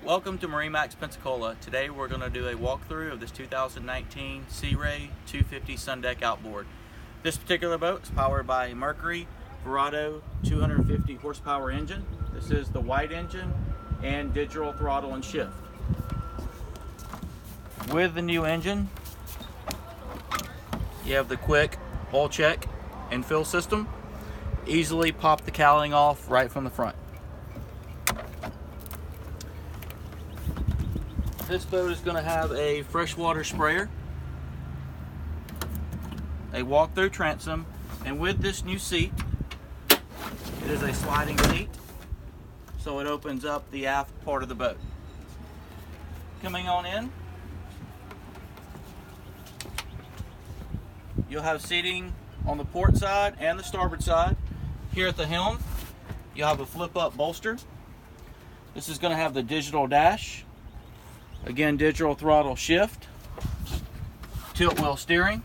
Welcome to MarineMax Pensacola. Today we're going to do a walkthrough of this 2019 Sea Ray 250 Sundeck Outboard. This particular boat is powered by a Mercury 250 horsepower engine. This is the white engine and digital throttle and shift. With the new engine, you have the quick oil check and fill system. Easily pop the cowling off right from the front. This boat is going to have a freshwater sprayer, a walk-through transom, and with this new seat, it is a sliding seat, so it opens up the aft part of the boat. Coming on in, you'll have seating on the port side and the starboard side. Here at the helm, you'll have a flip-up bolster. This is going to have the digital dash. Again, digital throttle shift, tilt wheel steering.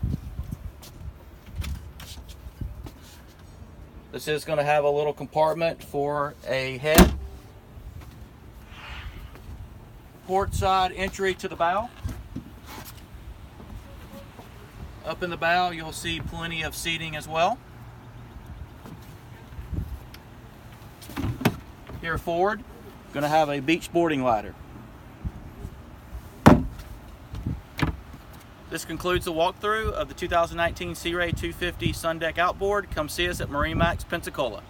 This is going to have a little compartment for a head. Port side entry to the bow. Up in the bow, you'll see plenty of seating as well. Here forward, going to have a beach boarding ladder. This concludes the walkthrough of the 2019 Sea Ray 250 Sundeck Outboard. Come see us at MarineMax Pensacola.